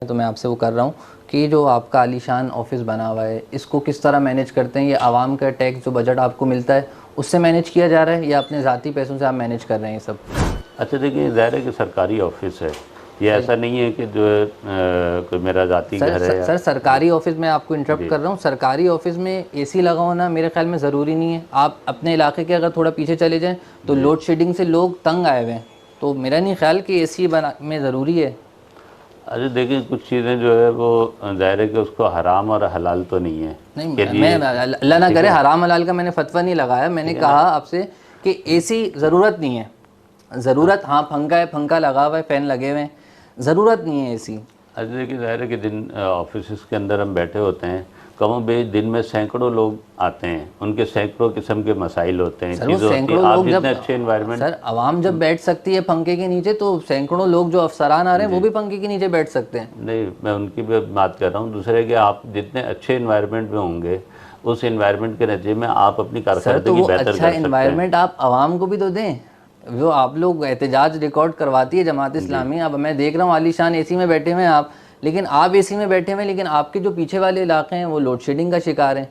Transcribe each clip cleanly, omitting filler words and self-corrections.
तो मैं आपसे वो कर रहा हूँ कि जो आपका आलीशान ऑफिस बना हुआ है इसको किस तरह मैनेज करते हैं। ये आवाम का टैक्स जो बजट आपको मिलता है उससे मैनेज किया जा रहा है या अपने ज़ाती पैसों से आप मैनेज कर रहे हैं ये सब? अच्छा देखिए, ज़ाहिर है कि सरकारी ऑफिस है, ये जी। ऐसा नहीं है कि जो है कोई मेरा ज़ाती घर है या सर सरकारी ऑफिस में आपको इंटरप्ट जी। कर रहा हूँ। सरकारी ऑफिस में एसी लगा होना मेरे ख्याल में ज़रूरी नहीं है। आप अपने इलाके के अगर थोड़ा पीछे चले जाएं तो जी। लोड शेडिंग से लोग तंग आए हुए हैं, तो मेरा नहीं ख्याल कि एसी बना में ज़रूरी है। अच्छा देखिए, कुछ चीज़ें जो है वो ज़ाहिर है कि उसको हराम और हलाल तो नहीं है नहीं, कि मैं ये अल्लाह ना ठीक करे है, हराम हलाल का मैंने फतवा नहीं लगाया। मैंने ठीक है कहा ना। आपसे कि एसी ज़रूरत नहीं है। ज़रूरत हाँ पंखा है, पंखा लगा हुआ है, फ़ैन लगे हुए हैं, ज़रूरत नहीं है एसी। अच्छा देखिए, ज़ाहिर है कि दिन ऑफिस के अंदर हम बैठे होते हैं, कमोबेश दिन में सैकड़ों लोग आते हैं, उनके सैकड़ों किस्म के मसाइल होते हैं, सर वो चीज़ें होती हैं। सैकड़ों आप लोग जब जितने अच्छे इन्वायरमेंट सर आवाम जब बैठ सकती है पंखे के नीचे तो सैकड़ों लोग जो अफसरान आ रहे हैं वो जी भी पंखे के नीचे बैठ सकते हैं। नहीं, मैं उनकी भी बात कर रहा हूँ। दूसरे कि आप जितने अच्छे इन्वायरमेंट में होंगे, उस इन्वायरमेंट के नतीजे में आप अपनी सर तो कारकर्दगी वो बेहतर अच्छा कर सकते हैं। इन्वायरमेंट आप आवाम को भी तो दें। जो आप लोग एहतजाज रिकॉर्ड करवाती है जमात जी इस्लामी, अब मैं देख रहा हूँ आलीशान एसी में बैठे हुए हैं आप, लेकिन आप एसी में बैठे हुए हैं लेकिन आपके जो पीछे वाले इलाके हैं वो लोड शेडिंग का शिकार हैं।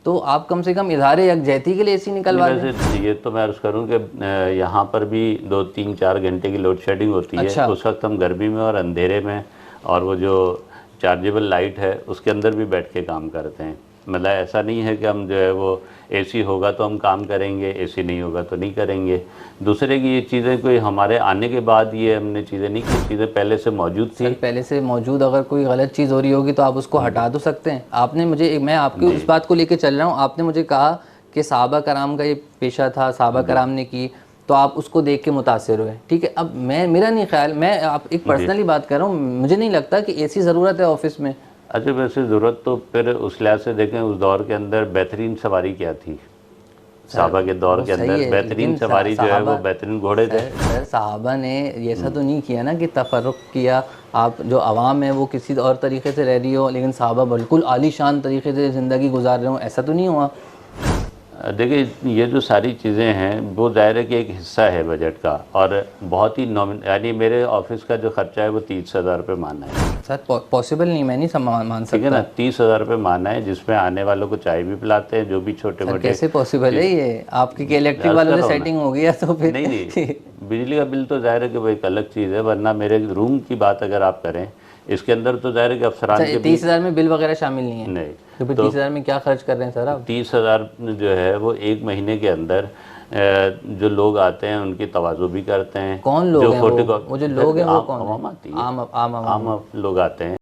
तो आप कम से कम इजहार यकजहती के लिए एसी नहीं, निकलवा दें। वैसे ये तो मैं अर्ज़ करूँ कि यहाँ पर भी 2 3 4 घंटे की लोड शेडिंग होती है। अच्छा उस वक्त हम गर्मी में और अंधेरे में और वो जो चार्जेबल लाइट है उसके अंदर भी बैठ के काम करते हैं। मतलब ऐसा नहीं है कि हम जो है वो एसी होगा तो हम काम करेंगे, एसी नहीं होगा तो नहीं करेंगे। दूसरे की ये चीज़ें कोई हमारे आने के बाद ये हमने चीज़ें नहीं की, चीज़ें पहले से मौजूद सर थी। पहले से मौजूद अगर कोई गलत चीज़ हो रही होगी तो आप उसको हटा तो सकते हैं। आपने मुझे, मैं आपकी जी उस बात को लेके चल रहा हूँ, आपने मुझे कहा कि सहाबा कराम का ये पेशा था, सहाबा जी कराम ने की, तो आप उसको देख के मुतासिर हुए। ठीक है, अब मैं, मेरा नहीं ख्याल, मैं आप एक जी। पर्सनली बात कर रहा हूँ, मुझे नहीं लगता कि ऐसी ज़रूरत है ऑफिस में। अच्छा वैसे ज़रूरत तो फिर उस लिहाज से देखें, उस दौर के अंदर बेहतरीन सवारी क्या थी? सर सहाबा के दौर वो के सही अंदर है बेहतरीन लेकिन सवारी जो है वो साहबा, बेहतरीन घोड़े थे। सर साहबा ने ऐसा तो नहीं किया ना कि तफर्रुक किया। आप जो अवाम है वो किसी और तरीके से रह रही हो लेकिन साहबा बिल्कुल आलीशान तरीके से ज़िंदगी गुजार रहे हो, ऐसा तो नहीं हुआ। देखिए, ये जो सारी चीज़ें हैं वो ज़ाहिर है कि एक हिस्सा है बजट का, और बहुत ही नॉमिन, यानी मेरे ऑफिस का जो खर्चा है वो 30,000 रुपये माना है। सर पॉसिबल नहीं, मैं नहीं मान ठीक है ना, सकता। 30,000 रुपये माना है, जिसमें आने वालों को चाय भी पिलाते हैं, जो भी छोटे सर मोटे कैसे पॉसिबल है चीज़ ये? आपकी के इलेक्ट्रिक अर्ज़ वालों कर से रहा हूँ ना। सेटिंग हो गया तो फिर नहीं नहीं, बिजली का बिल तो ज़ाहिर है कि वो एक अलग चीज़ है, वरना मेरे रूम की बात अगर आप करें, इसके अंदर तो ज़ाहिर है कि अच्छा अफसरान के भी 30,000 में बिल वगैरह शामिल नहीं है? नहीं। तो फिर तो 30,000 में क्या खर्च कर रहे हैं सर आप? 30,000 जो है वो एक महीने के अंदर जो लोग आते हैं उनकी तवाज़ो भी करते हैं। कौन लोग जो हैं फोटो वो जो फिर लोग हैं वो आम कौन है? आवाम आती है, आम आम आम, आम। आम लोग आते हैं।